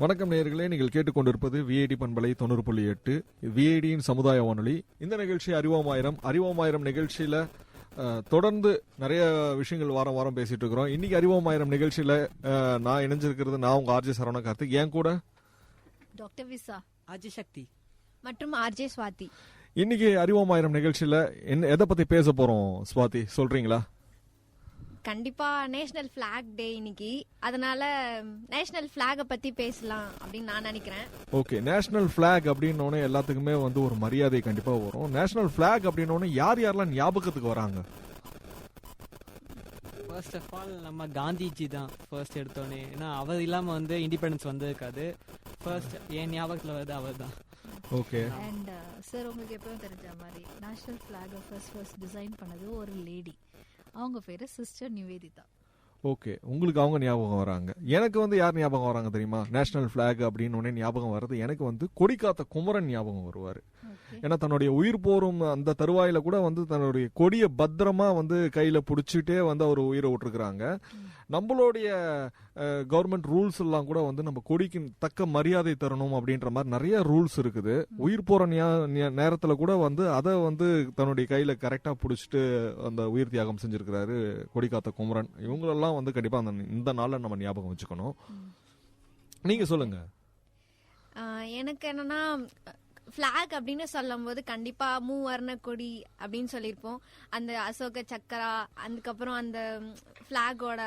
வணக்கம் நேயர்களே, நீங்கள் கேட்டுக்கொண்டிருப்பது விஐடி பண்பலை 90.8 விஐடியின் சமுதாய வானொலி. இந்த நிகழ்ச்சி அறிவோமாயிரம் நிகழ்ச்சியில தொடர்ந்து நிறைய விஷயங்கள் வாரம் வாரம் பேசிட்டு இருக்கிறோம். இன்னைக்கு அறிவோமாயிரம் நிகழ்ச்சியில நான் இணைஞ்சிருக்கிறது நான் உங்க ஆர்ஜே சரவண கார்த்திக், என் கூட டாக்டர் விசா, ஆர்ஜே சக்தி மற்றும் ஆர்ஜே ஸ்வாதி. இன்னைக்கு அறிவோமாயிரம் நிகழ்ச்சியில எதை பத்தி பேச போறோம் ஸ்வாதி, சொல்றீங்களா? கண்டிப்பா நேஷனல் பிளாக் டே இன்னைக்கு, அதனால நேஷனல் பிளாக பத்தி பேசலாம் அப்படின்னு நான் நினைக்கிறேன். ஓகே, நேஷனல் பிளாக் அப்படின்னோடனே எல்லாத்துக்குமே வந்து ஒரு மரியாதை கண்டிப்பா வரும். நேஷனல் பிளாக் அப்படின்னோடனே யாரெல்லாம் ஞாபகத்துக்கு வராங்க? ஃபர்ஸ்ட் ஆஃப் ஆல் நம்ம காந்திஜி தான் ஃபர்ஸ்ட் எடுத்தோடனே. ஏன்னா அவர் இல்லாம வந்து இண்டிபெண்டன்ஸ் வந்திருக்காது. ஃபர்ஸ்ட் என் ஞாபகத்தில் வருது அவர் தான். ஓகே. அண்ட் சார், உங்களுக்கு எப்பவும் தெரிஞ்ச மாதிரி நேஷனல் பிளாகை ஃபர்ஸ்ட் டிசைன் பண்ணது ஒரு லேடி. அவங்க பேரு சிஸ்டர் நிவேதிதா. ஓகே, உங்களுக்கு அவங்க ஞாபகம் வராங்க. எனக்கு வந்து யார் ஞாபகம் வராங்க தெரியுமா? நேஷனல் பிளாக் அப்படின்னு உடனே ஞாபகம் வர்றது எனக்கு வந்து கொடிக்காத்த குமரன் ஞாபகம் வருவாரு. ஏன்னா தன்னுடைய உயிர் போரும் அந்த தருவாயில கூட வந்து தன்னுடைய கொடிய பத்திரமா வந்து கையில புடிச்சுட்டே வந்து அவர் உயிரை விட்டுருக்காங்க. நம்மளுடைய கவர்மெண்ட் ரூல்ஸ் எல்லாம் கூட வந்து நம்ம கொடிக்கு தக்க மரியாதை தரணும் அப்படின்ற மாதிரி நிறைய ரூல்ஸ் இருக்குது. உயிர் போற நேரத்துல கூட வந்து அதை வந்து தன்னுடைய கையில கரெக்டா புடிச்சிட்டு அந்த உயிர் தியாகம் செஞ்சிருக்கிறாரு கொடிக்காத்த குமரன். இவங்களெல்லாம் வந்து கண்டிப்பா இந்த நாள்ல நம்ம ஞாபகம் வச்சுக்கணும். நீங்க சொல்லுங்க. எனக்கு என்னன்னா, பிளாக் அப்படின்னு சொல்லும் போது கண்டிப்பா மூவர்ண கொடி அப்படின்னு சொல்லியிருப்போம். அந்த அசோக சக்கரா, அதுக்கப்புறம் அந்த பிளாகோட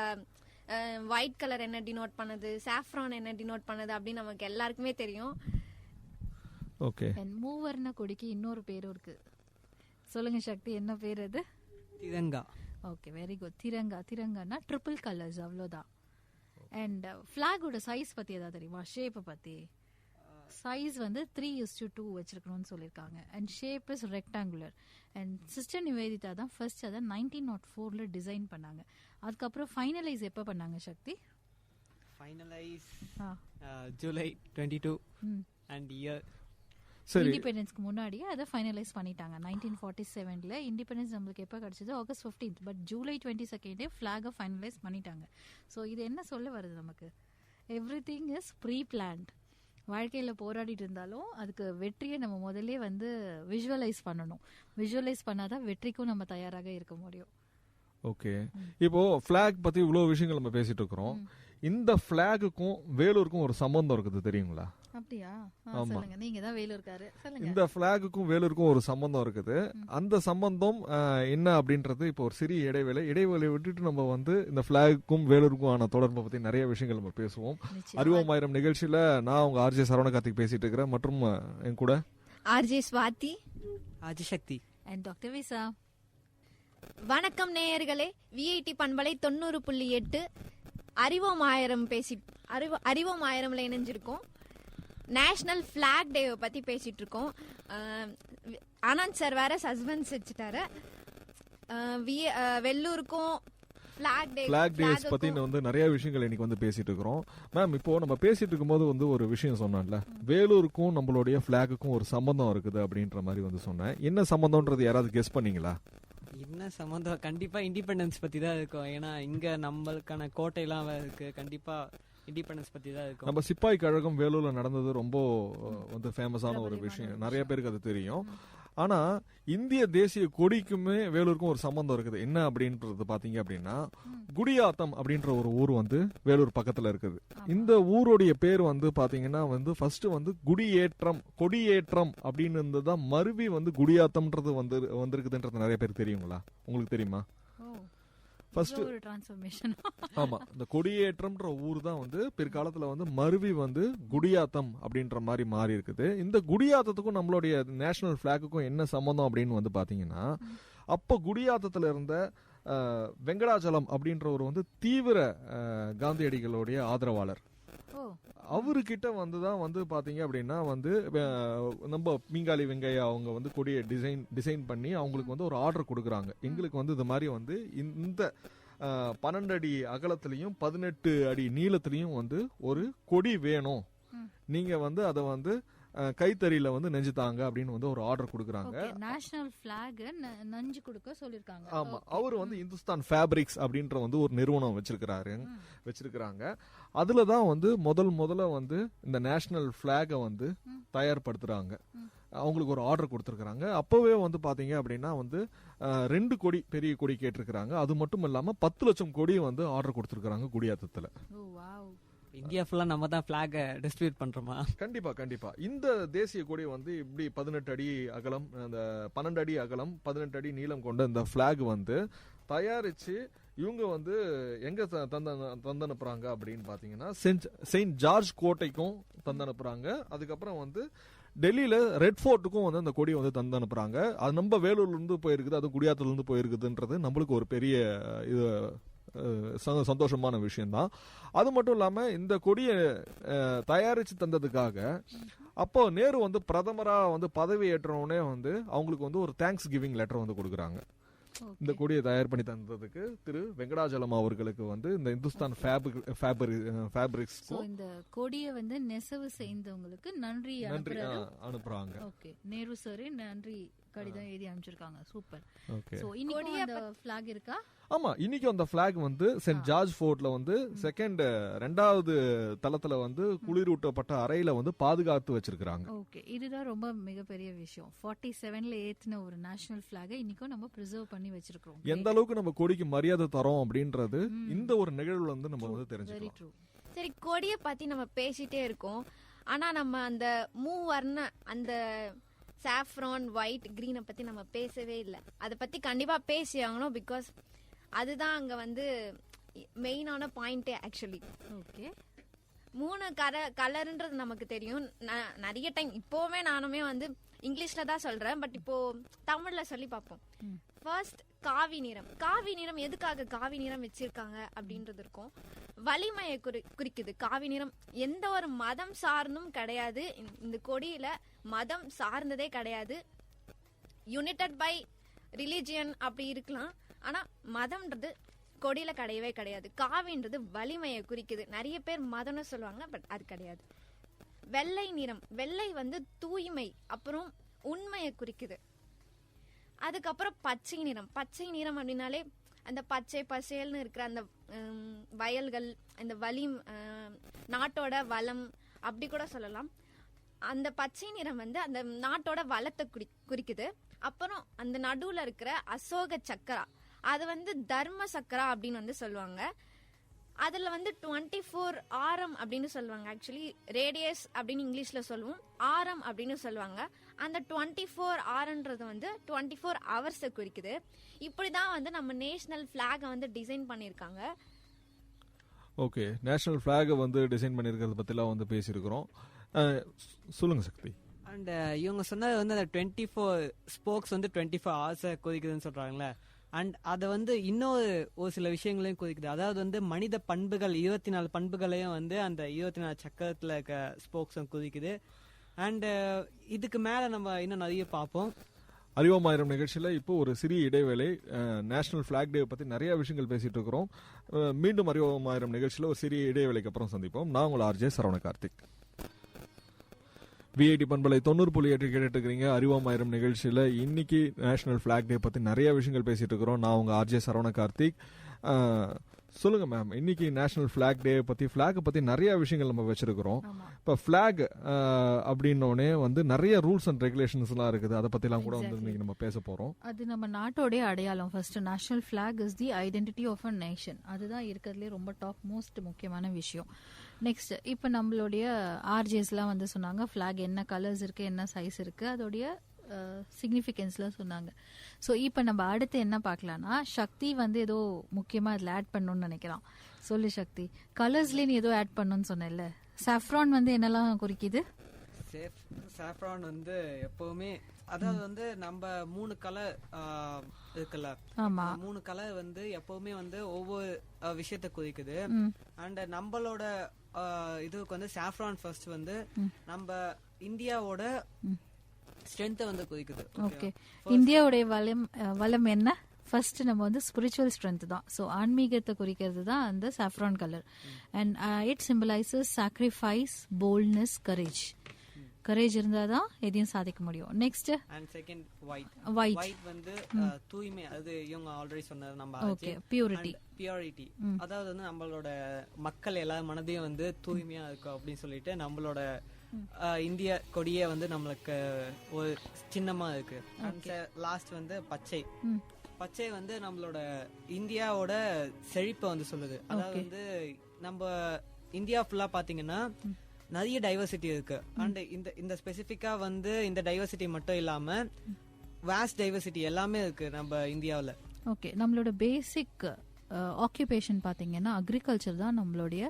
ஒயிட் கலர் என்ன டினோட் பண்ணுது, சாஃப்ரான் என்ன டினோட் பண்ணுது அப்படின்னு நமக்கு எல்லாருக்குமே தெரியும். ஓகே, மூவர்ண கொடிக்கு இன்னொரு பேரும் இருக்கு. சொல்லுங்க சக்தி, என்ன பேர் அது? திரங்கா. Okay, very good. திரங்கானா ட்ரிபிள் கலர்ஸ், அவ்வளோதான். அண்ட் பிளாகோட சைஸ் பத்தி ஏதாவது தெரியுமா? ஷேப்பை பத்தி? சைஸ் வந்து 3:2 வச்சிருக்கணும்னு சொல்லியிருக்காங்க. And shape is rectangular. And sister Nivedita தான் ஃபர்ஸ்ட் அதை 1904 டிசைன் பண்ணாங்க. அதுக்கப்புறம் ஃபைனலைஸ் எப்போ பண்ணாங்க Sakthi? Finalise July 22 and year இண்டிபெண்டன்ஸ்க்கு முன்னாடியே அதை ஃபைனலைஸ் பண்ணிட்டாங்க. 1947 இண்டிபெண்டன்ஸ் நம்மளுக்கு எப்போ கிடைச்சது? ஆகஸ்ட் 15. பட் ஜூலை 22 ஃபிளாகை ஃபைனலைஸ் பண்ணிட்டாங்க. ஸோ இது என்ன சொல்ல வருது நமக்கு? Everything is pre planned. வாழ்க்கையில் போராடிட்டு இருந்தாலும் அதுக்கு வெற்றியை நம்ம முதல்ல வந்து விஷுவலைஸ் பண்ணணும். விஷுவலைஸ் பண்ணாதான் வெற்றிக்கும் நம்ம தயாராக இருக்க முடியும். ஓகே, இப்போ பிளாக் பத்தி இவ்வளவு விஷயங்கள் நம்ம பேசிட்டு இருக்கிறோம். இந்த பிளாகுக்கும் வேலூருக்கும் ஒரு சம்பந்தம் இருக்குது, தெரியுங்களா? அப்படியா? சொல்லுங்க, நீங்க தான் வேலூர்காரு, சொல்லுங்க. இந்த பிளாகுக்கும் வேலூருக்கும் ஒரு சம்பந்தம் இருக்குது. அந்த சம்பந்தம் என்ன அப்படின்றது இப்போ ஒரு சிறிய இடைவேளை விட்டுட்டு நம்ம வந்து இந்த பிளாகுக்கும் வேலூருக்கும் ஆன தொடர்பை பத்தி நிறைய விஷயங்கள் நம்ம பேசுவோம். அறிவோமாயிரம் நிகழ்ச்சியில நான் உங்க ஆர்ஜே சரவண கார்த்திக் பேசிட்டு இருக்கிறேன், மற்றும் என் கூட RJ Swathi, RJ Sakthi and doctor Visa. வணக்கம் நேயர்களே, விஐடி பண்பலை 90.8 அறிவோமாயிரம்ல இணைஞ்சிருக்கோம். நேஷனல் பிளாக் டே பத்தி பேசிட்டு இருக்கோம். ஆனந்த் சார் வேற சஸ்பென்ஸ் வச்சுட்டாரு. வெள்ளூருக்கும் பிளாக் டேஸ் பத்தி வந்து நிறைய விஷயங்கள் இன்னைக்கு வந்து பேசிட்டு இருக்கிறோம். மேம், இப்போ நம்ம பேசிட்டு இருக்கும்போது வந்து ஒரு விஷயம் சொன்னேன்ல, வேலூருக்கும் நம்மளுடைய பிளாகுக்கும் ஒரு சம்பந்தம் இருக்குது அப்படின்ற மாதிரி வந்து சொன்னேன். என்ன சம்பந்தம்ன்றது யாராவது கெஸ் பண்ணீங்களா? என்ன சம்பந்தம்? கண்டிப்பா இண்டிபெண்டன்ஸ் பத்தி தான் இருக்கும். ஏன்னா இங்க நம்மளுக்கான கோட்டையெல்லாம் இருக்கு. கண்டிப்பா இண்டிபெண்டன்ஸ் பத்தி தான் இருக்கும். நம்ம சிப்பாய் கழகம் வேலூர்ல நடந்தது ரொம்ப வந்து ஃபேமஸான ஒரு விஷயம், நிறைய பேருக்கு அது தெரியும். ஆனா இந்திய தேசிய கொடிக்குமே வேலூருக்கும் ஒரு சம்பந்தம் இருக்குது. என்ன அப்படின்றது பாத்தீங்க அப்படின்னா, குடியாத்தம் அப்படின்ற ஒரு ஊர் வந்து வேலூர் பக்கத்துல இருக்குது. இந்த ஊருடைய பேர் வந்து பாத்தீங்கன்னா வந்து ஃபர்ஸ்ட் வந்து கொடியேற்றம் அப்படின்னு இருந்ததுதான் மருவி வந்து குடியாத்தம்ன்றது வந்திருக்குதுன்றது நிறைய பேர் தெரியுங்களா? உங்களுக்கு தெரியுமா? ஃபர்ஸ்ட் ஒரு டிரான்ஸ்ஃபர்மேஷன். ஆமா, இந்த கொடியேற்றம்ன்ற ஊர் தான் வந்து பிற்காலத்துல வந்து மருவி வந்து குடியாத்தம் அப்படின்ற மாதிரி மாறி இருக்குது. இந்த குடியாத்தத்துக்கும் நம்மளுடைய நேஷனல் பிளாக்குக்கும் என்ன சம்பந்தம் அப்படின்னு வந்து பாத்தீங்கன்னா, அப்ப குடியாத்தத்துல இருந்த வெங்கடாச்சலம் அப்படின்றவர் வந்து தீவிர காந்தியடிகளுடைய ஆதரவாளர். அவர்கிட்ட வந்துதான் வந்து பாத்தீங்க அப்படின்னா வந்து நம்ம மீங்காலி வெங்கையா அவங்க வந்து கொடியை டிசைன் பண்ணி அவங்களுக்கு வந்து ஒரு ஆர்டர் கொடுக்குறாங்க. எங்களுக்கு வந்து இது மாதிரி வந்து இந்த 12 அடி அகலத்திலையும் 18 அடி நீளத்திலையும் வந்து ஒரு கொடி வேணும், நீங்க வந்து அதை வந்து கைத்தறியில வந்து நெஞ்சு தாங்க அப்படின்னு வந்து ஒரு ஆர்டர் கொடுக்குறாங்க. நேஷனல் பிளாக் நெஞ்சு கொடுக்க சொல்லிருக்காங்க. ஆமா, அவர் வந்து இந்துஸ்தான் ஃபேப்ரிக்ஸ் அப்படின்ற வந்து ஒரு நிறுவனம் வச்சிருக்காங்க. அதுல தான் வந்து முதல்ல வந்து இந்த நேஷனல் பிளாகை வந்து தயார்படுத்துறாங்க. அவங்களுக்கு ஒரு ஆர்டர் கொடுத்துருக்காங்க. அப்பவே வந்து பாத்தீங்க அப்படின்னா வந்து 2 கொடி பெரிய கொடி கேட்டிருக்கிறாங்க. அது மட்டும் இல்லாம 10 லட்சம் கொடி வந்து ஆர்டர் கொடுத்துருக்காங்க குடியாத்தத்துல. இந்தியா ஃபுல்லா நம்ம தான் பிளாக டிஸ்ட்ரிபியூட் பண்றோமா? கண்டிப்பா. இந்த தேசிய கொடி வந்து இப்படி 18 அடி அகலம், அந்த 12 அடி அகலம் 18 அடி நீளம் கொண்ட இந்த பிளாக் வந்து தயாரிச்சு இவங்க வந்து எங்க தந்தனுப்புறாங்க அப்படின்னு பாத்தீங்கன்னா செயின்ட் ஜார்ஜ் கோட்டைக்கும் தந்தனுப்புறாங்க. அதுக்கப்புறம் வந்து டெல்லியில ரெட் ஃபோர்ட்டுக்கும் வந்து அந்த கொடி வந்து தந்து அனுப்புறாங்க. அது நம்ம வேலூர்ல இருந்து போயிருக்குது, அது குடியாத்துல இருந்து போயிருக்குதுன்றது நம்மளுக்கு ஒரு பெரிய இது சந்தோஷமான விஷயம்தான். அது மட்டும் இல்லாம இந்த கொடியை தயாரிச்சு தந்ததுக்காக அப்போ நேரு வந்து பிரதமரா வந்து பதவி ஏற்றவுடனே வந்து அவங்களுக்கு வந்து ஒரு தேங்க்ஸ் கிவிங் லெட்டர் வந்து கொடுக்குறாங்க. இந்த கொடியை தயார் பண்ணி தந்ததுக்கு திரு வெங்கடாஜலம் அவர்களுக்கு வந்து இந்த இந்துஸ்தான் ஃபேப்ரிக்ஸ் இந்த கொடியை வந்து நெசவு செய்தவங்களுக்கு நன்றி அனுப்புறாங்க. ஓகே, நேரு சார் நன்றி கடிதம் எழுதி அனுப்பிச்சிருக்காங்க. சூப்பர். ஓகே, சோ இன்னைக்கு அந்த ஃபிளாக் இருக்கா? ஆமா, இன்னைக்கு அந்த பிளாக் வந்து செயின்ட் ஜார்ஜ் ஃபோர்ட்ல வந்து ரெண்டாவது தளத்துல வந்து குளிரூட்டப்பட்ட அறையில வந்து பாதுகாத்து வச்சிருக்காங்க. ஓகே, இதுதான் ரொம்ப மிகப்பெரிய விஷயம். 47ல ஏத்துன ஒரு நேஷனல் பிளாக இன்னைக்கும் நம்ம பிரிசர்வ் பண்ணி வச்சிருக்கோம். எந்த அளவுக்கு நம்ம கொடிக்கு மரியாதை தரோம் அப்படின்றது இந்த ஒரு நிகழ்வுல வந்து நம்ம வந்து தெரிஞ்சுக்கலாம். சரி, கொடிய பத்தி நம்ம பேசிட்டே இருக்கோம். ஆனா நம்ம அந்த மூவர்ண அந்த சாஃப்ரான், ஒயிட், கிரீனை பத்தி நம்ம பேசவே இல்லை. அதை பத்தி கண்டிப்பா பேசி ஆகணும். பிகாஸ் அதுதான் அங்க வந்து மெயினான பாயிண்டே ஆக்சுவலி. ஓகே, 3 கலர்ன்றது நமக்கு தெரியும். நிறைய டைம் இப்போவே நானுமே வந்து இங்கிலீஷ்ல தான் சொல்றேன், பட் இப்போ தமிழ்ல சொல்லி பார்ப்போம். ஃபர்ஸ்ட் காவி நிறம். காவி நிறம் எதுக்காக காவி நிறம் வச்சிருக்காங்க அப்படின்றது இருக்கும். வலிமையை குறிக்குது காவி நிறம். எந்த ஒரு மதம் சார்ந்தும் கிடையாது. இந்த கொடியில மதம் சார்ந்ததே கிடையாது. யுனைடெட் பை ரிலிஜியன் அப்படி இருக்கலாம், ஆனா மதம்ன்றது கொடியில கிடையவே கிடையாது. காவின்றது வலிமையை குறிக்குது. நிறைய பேர் மதம்னு சொல்லுவாங்க, பட் அது கிடையாது. வெள்ளை நிறம். வெள்ளை வந்து தூய்மை அப்புறம் உண்மையை குறிக்குது. அதுக்கப்புறம் பச்சை நிறம். பச்சை நிறம் அப்படின்னாலே அந்த பச்சை பசேல்னு இருக்கிற அந்த வயல்கள், அந்த நாட்டோட வளம் அப்படி கூட சொல்லலாம். அந்த பச்சை நிறம் வந்து அந்த நாட்டோட வளத்தை குறிக்குது. அப்புறம் அந்த நடுவுல இருக்கிற அசோக சக்கரா, அது வந்து தர்ம சக்கரா அப்படின்னு வந்து சொல்லுவாங்க. அதுல வந்து 24 ஆரம் அப்படின்னு சொல்லுவாங்க. ஆக்சுவலி ரேடியஸ் அப்படின்னு இங்கிலீஷ்ல சொல்லுவோம், ஆரம் அப்படின்னு சொல்லுவாங்க. அந்த 24 ஆரன்றது வந்து 24 ஹவர்ஸை குறிக்குது. இப்படிதான் வந்து நம்ம நேஷனல் பிளாக வந்து டிசைன் பண்ணிருக்காங்க. ஓகே, நேஷனல் பிளாக வந்து டிசைன் பண்ணிருக்கிறது பத்திலாம் வந்து பேசியிருக்கிறோம். சொல்லுங்க சக்தி. அண்ட் இவங்க சொன்னது வந்து அந்த 24 ஸ்போக்ஸ் வந்து 24 ஹவர்ஸை குறிக்குதுன்னு சொல்றாங்களே. அண்ட் அதை வந்து இன்னொரு ஒரு சில விஷயங்களையும் குறிக்குது. அதாவது வந்து மனித பண்புகள் 24 பண்புகளையும் வந்து அந்த 24 சக்கரத்துல இருக்க ஸ்போக்ஸும் குறிக்குது. அண்ட் இதுக்கு மேல நம்ம இன்னும் நிறைய பார்ப்போம். அறிவோமாயிரம் நிகழ்ச்சியில் இப்போ ஒரு சிறிய இடைவேளை. நேஷனல் பிளாக் டே பத்தி நிறைய விஷயங்கள் பேசிட்டு இருக்கிறோம். மீண்டும் அறிவோமாயிரம் நிகழ்ச்சியில் ஒரு சிறிய இடைவேளைக்கு அப்புறம் சந்திப்போம். நான் உங்கள் ஆர்ஜே சரவண கார்த்திக். விஐடி பண்பலை 90.8 கேட்டுட்டு இருக்கிறீங்க. அறிவோமாயிரம் நிகழ்ச்சியில் இன்னைக்கு நேஷனல் பிளாக் டே பத்தி நிறைய விஷயங்கள் பேசிட்டு இருக்கிறோம். நான் உங்க ஆர்ஜே சரவண கார்த்திக். சொல்லுங்க மேம், இன்னைக்கு நேஷனல் பிளாக் டே பத்தி பிளாக் பத்தி நிறைய விஷயங்கள் நம்ம வச்சிருக்கிறோம். இப்ப பிளாக் அப்படின்னோடனே வந்து நிறைய ரூல்ஸ் அண்ட் ரெகுலேஷன்ஸ் எல்லாம் இருக்குது. அதை பத்தி எல்லாம் கூட வந்து இன்னைக்கு நம்ம பேச போறோம். அது நம்ம நாட்டோட அடையாளம். First national flag is the identity of a nation. அதுதான் இருக்கிறதுலே ரொம்ப டாப் மோஸ்ட் முக்கியமான விஷயம். நெக்ஸ்ட், இப்போ நம்மளுடைய ஆர்ஜேஸ்லாம் வந்து சொன்னாங்க பிளாக் என்ன கலர்ஸ் இருக்கு, என்ன சைஸ் இருக்கு, அதோடைய சிக்னிஃபிகன்ஸ்லாம் சொன்னாங்க. ஸோ இப்போ நம்ம அடுத்து என்ன பார்க்கலாம்னா, சக்தி வந்து ஏதோ முக்கியமாக அதில் ஆட் பண்ணணும்னு நினைக்கலாம். சொல்லு சக்தி, கலர்ஸ்லேயே நீ ஏதோ ஆட் பண்ணணும்னு சொன்னேன்ல. சாஃப்ரான் வந்து என்னெல்லாம் குறிக்குது? சாஃப்ரான் வந்து எப்பவுமே, அதாவது வந்து நம்ம 3 கலர் இருக்குல்ல, 3 கலர் வந்து எப்பவுமே வந்து ஒவ்வொரு விஷயத்தை குறிக்குது. அண்ட் நம்மளோட இதுக்கு வந்து சாஃப்ரான் ஃபர்ஸ்ட் வந்து நம்ம இந்தியாவோட ஸ்ட்ரென்த்தை வந்து குறிக்குது. ஓகே, இந்தியாவுடைய வளம் என்ன? ஃபர்ஸ்ட் நம்ம வந்து ஸ்பிரிச்சுவல் ஸ்ட்ரென்த் தான். ஸோ ஆன்மீகத்தை குறிக்கிறது தான் அந்த saffron colour. And it symbolises sacrifice, boldness, courage. Courage இருந்தாதான் எதையும் சாதிக்க முடியும். Next and second white white வந்து தூய்மை, அது இவங்க ஆல்ரெடி சொன்னது நம்ம. Okay, purity. அதாவது வந்து நம்மளோட மக்கள் எல்லா மனதையும் வந்து தூய்மையா இருக்கும் அப்படின்னு சொல்லிட்டு நம்மளோட இந்திய கொடியே வந்து நம்மளுக்கு ஒரு சின்னமா இருக்கு. அண்ட் லாஸ்ட் வந்து பச்சை. பச்சை வந்து நம்மளோட இந்தியாவோட செழிப்பை வந்து சொல்லுது. அதாவது வந்து நம்ம இந்தியா ஃபுல்லா பாத்தீங்கன்னா நிறைய டைவர்சிட்டி இருக்கு. அண்ட் இந்த ஸ்பெசிபிக்கா வந்து இந்த டைவர்சிட்டி மட்டும் இல்லாம வாஸ்ட் டைவர்சிட்டி எல்லாமே இருக்கு நம்ம இந்தியாவில். ஓகே, நம்மளோட பேசிக் ஆக்குபேஷன் பார்த்தீங்கன்னா அக்ரிகல்ச்சர் தான் நம்மளுடைய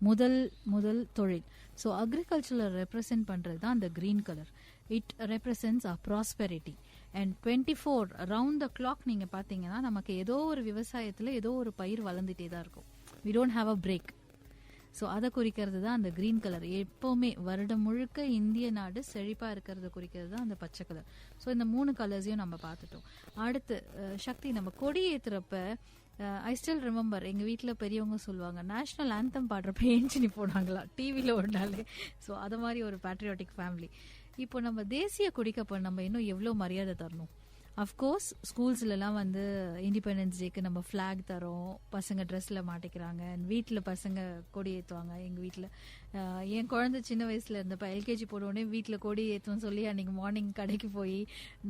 முதல் தொழில். ஸோ அக்ரிகல்ச்சரை ரெப்ரசென்ட் பண்ணுறது தான் அந்த green colour. It represents a prosperity. And 24 round the clock நீங்கள் பார்த்தீங்கன்னா நமக்கு ஏதோ ஒரு விவசாயத்தில் ஏதோ ஒரு பயிர் வளர்ந்துட்டே தான் இருக்கும். We don't have a break. So அதை குறிக்கிறது தான் அந்த கிரீன் கலர். எப்போவுமே வருடம் முழுக்க இந்திய நாடு செழிப்பாக இருக்கிறத குறிக்கிறது தான் அந்த பச்சை கலர். ஸோ இந்த 3 கலர்ஸையும் நம்ம பார்த்துட்டோம். அடுத்து சக்தி, நம்ம கொடி ஏற்றுறப்ப ஐ ஸ்டில் ரிமெம்பர் எங்கள் வீட்டில் பெரியவங்க சொல்லுவாங்க, நேஷ்னல் ஆந்தம் பாடுறப்ப ஏஞ்சினி போனாங்களா டிவியில் ஒரு நாளே. ஸோ அது மாதிரி ஒரு பேட்ரியாட்டிக் ஃபேமிலி. இப்போ நம்ம தேசிய கொடிக்கப்போ நம்ம இன்னும் எவ்வளோ மரியாதை தரணும். அஃப்கோர்ஸ் ஸ்கூல்ஸ்லலாம் வந்து இண்டிபெண்டன்ஸ் டேக்கு நம்ம ஃப்ளாக் தரோம், பசங்க ட்ரெஸ்ஸில் மாட்டிக்கிறாங்க, வீட்டில் பசங்க கொடி ஏற்றுவாங்க. எங்கள் வீட்டில் என் குழந்தை சின்ன வயசில் இருந்தப்போ எல்கேஜி போடுவோடனே வீட்டில் கொடி ஏற்றுவோம் சொல்லி அன்றைக்கி மார்னிங் கடைக்கு போய்